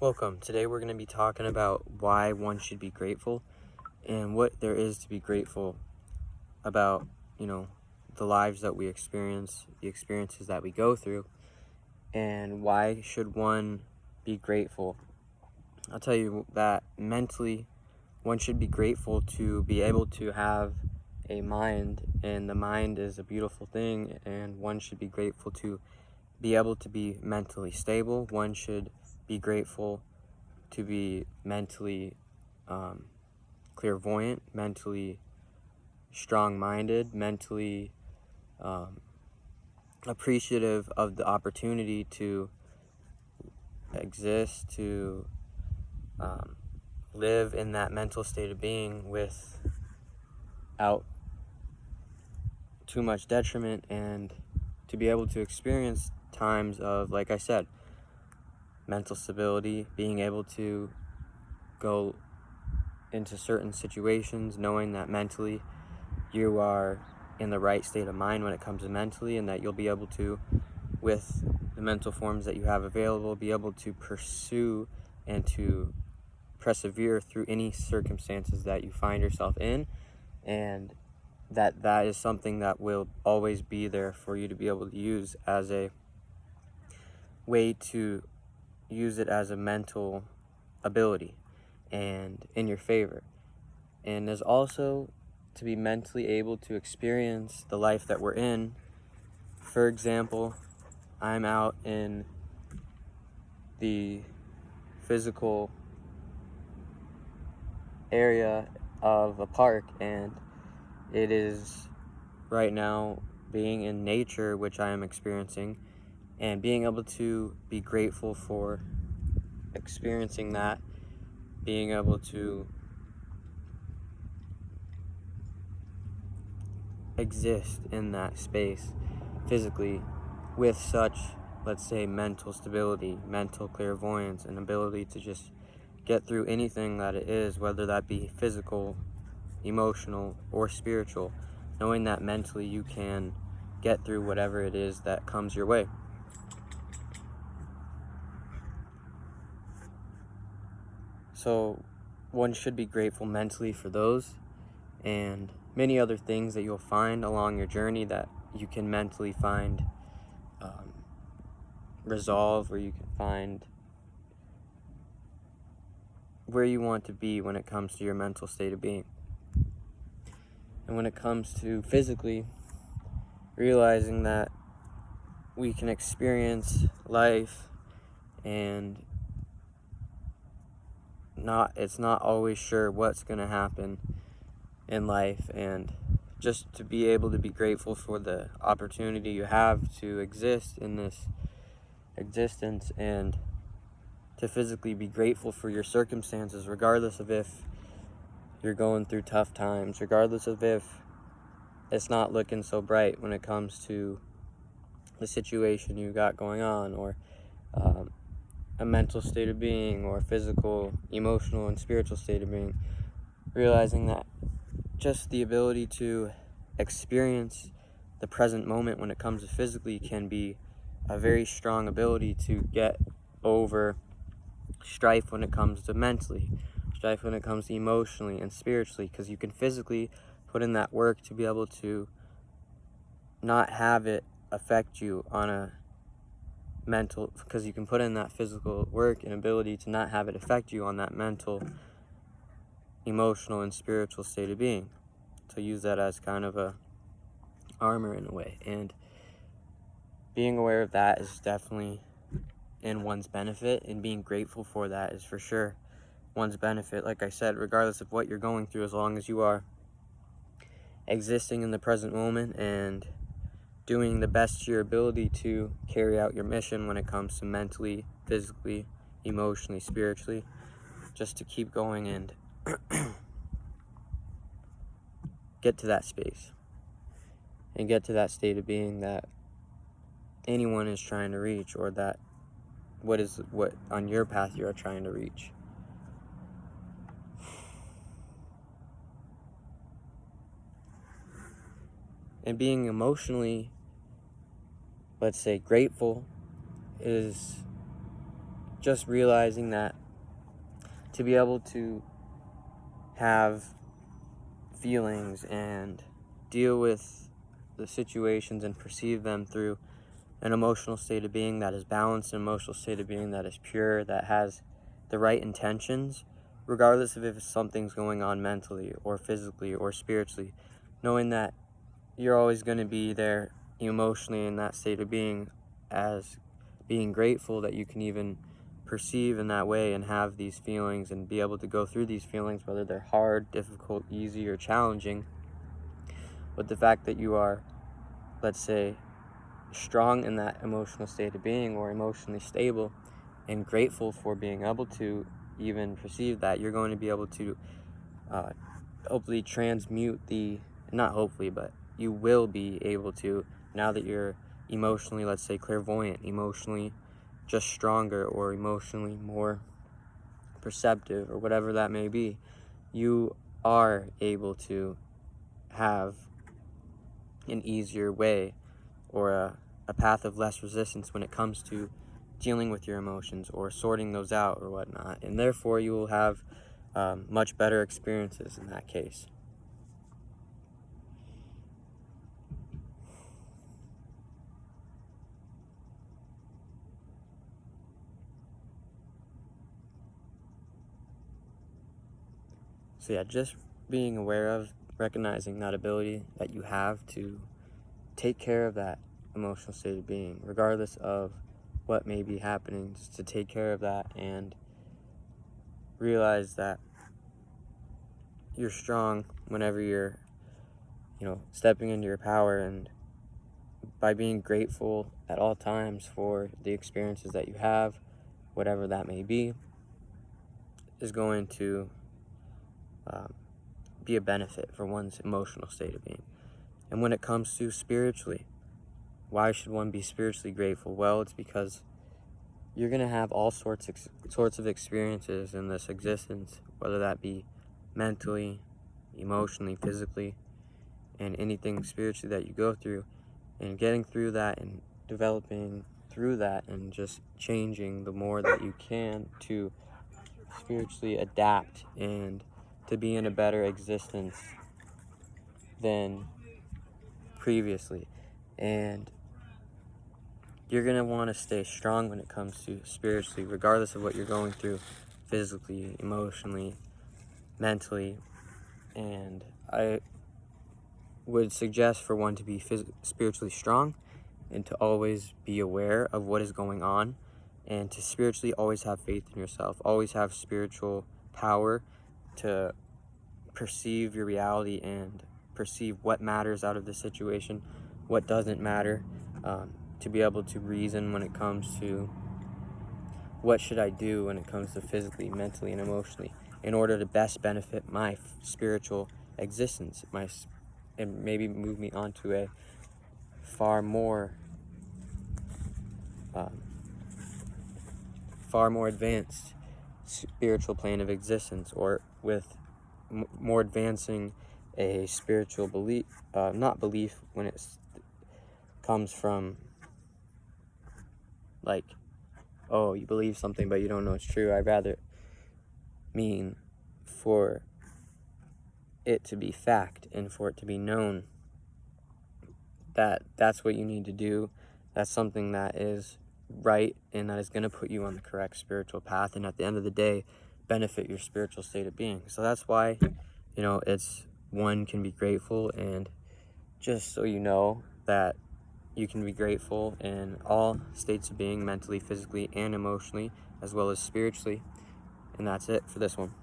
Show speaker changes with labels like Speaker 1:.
Speaker 1: Welcome. Today we're going to be talking about why one should be grateful and what there is to be grateful about, the lives that we experience, the experiences that we go through, and why should one be grateful. I'll tell you that mentally, one should be grateful to be able to have a mind, and the mind is a beautiful thing, and one should be grateful to be able to be mentally stable. One should be grateful to be mentally clairvoyant, mentally strong-minded, mentally appreciative of the opportunity to exist, to live in that mental state of being without too much detriment, and to be able to experience times of, like I said, mental stability, being able to go into certain situations knowing that mentally you are in the right state of mind when it comes to mentally, and that you'll be able to, with the mental forms that you have available, be able to pursue and to persevere through any circumstances that you find yourself in, and that is something that will always be there for you to be able to use as a way to use it as a mental ability and in your favor. And there's also to be mentally able to experience the life that we're in. For example, I'm out in the physical area of a park, and it is right now being in nature, which I am experiencing, and being able to be grateful for experiencing that, being able to exist in that space physically with such, let's say, mental stability, mental clairvoyance, and ability to just get through anything that it is, whether that be physical, emotional, or spiritual, knowing that mentally you can get through whatever it is that comes your way. So one should be grateful mentally for those and many other things that you'll find along your journey, that you can mentally find resolve, or you can find where you want to be when it comes to your mental state of being. And when it comes to physically, realizing that we can experience life and it's not always sure what's going to happen in life, and just to be able to be grateful for the opportunity you have to exist in this existence, and to physically be grateful for your circumstances, regardless of if you're going through tough times, regardless of if it's not looking so bright when it comes to the situation you got going on, or a mental state of being, or physical, emotional, and spiritual state of being. Realizing that just the ability to experience the present moment when it comes to physically can be a very strong ability to get over strife when it comes to mentally, strife when it comes to emotionally and spiritually, because you can physically put in that work to be able to not have it affect you on a mental, because you can put in that physical work and ability to not have it affect you on that mental, emotional, and spiritual state of being, to use that as kind of a armor in a way. And being aware of that is definitely in one's benefit, and being grateful for that is for sure one's benefit. Like I said, regardless of what you're going through, as long as you are existing in the present moment and doing the best to your ability to carry out your mission when it comes to mentally, physically, emotionally, spiritually, just to keep going and get to that space and get to that state of being that anyone is trying to reach, or that what on your path you are trying to reach. And being emotionally, let's say, grateful is just realizing that to be able to have feelings and deal with the situations and perceive them through an emotional state of being that is balanced, an emotional state of being that is pure, that has the right intentions, regardless of if something's going on mentally or physically or spiritually, knowing that you're always going to be there emotionally in that state of being, as being grateful that you can even perceive in that way and have these feelings and be able to go through these feelings, whether they're hard, difficult, easy, or challenging. But the fact that you are, let's say, strong in that emotional state of being or emotionally stable and grateful for being able to even perceive that, you're going to be able to hopefully transmute not hopefully, but you will be able to, now that you're emotionally, let's say, clairvoyant, emotionally just stronger, or emotionally more perceptive, or whatever that may be, you are able to have an easier way or a path of less resistance when it comes to dealing with your emotions or sorting those out or whatnot, and therefore you will have much better experiences in that case. So yeah, just being aware of, recognizing that ability that you have to take care of that emotional state of being, regardless of what may be happening, just to take care of that and realize that you're strong whenever you're, stepping into your power, and by being grateful at all times for the experiences that you have, whatever that may be, is going to be a benefit for one's emotional state of being. And when it comes to spiritually, why should one be spiritually grateful? Well, it's because you're going to have all sorts of experiences in this existence, whether that be mentally, emotionally, physically, and anything spiritually that you go through, and getting through that and developing through that and just changing the more that you can to spiritually adapt and to be in a better existence than previously. And you're going to want to stay strong when it comes to spiritually, regardless of what you're going through physically, emotionally, mentally. And I would suggest for one to be spiritually strong and to always be aware of what is going on, and to spiritually always have faith in yourself, always have spiritual power to perceive your reality and perceive what matters out of the situation, what doesn't matter, to be able to reason when it comes to what should I do when it comes to physically, mentally, and emotionally in order to best benefit my spiritual existence, and maybe move me onto a far more advanced spiritual plane of existence, or with more advancing a spiritual belief, not belief when it comes from like, oh, you believe something but you don't know it's true. I'd rather mean for it to be fact and for it to be known that that's what you need to do. That's something that is right and that is going to put you on the correct spiritual path, and at the end of the day benefit your spiritual state of being. So that's why it's one can be grateful, and just so you know that you can be grateful in all states of being, mentally, physically, and emotionally, as well as spiritually. And that's it for this one.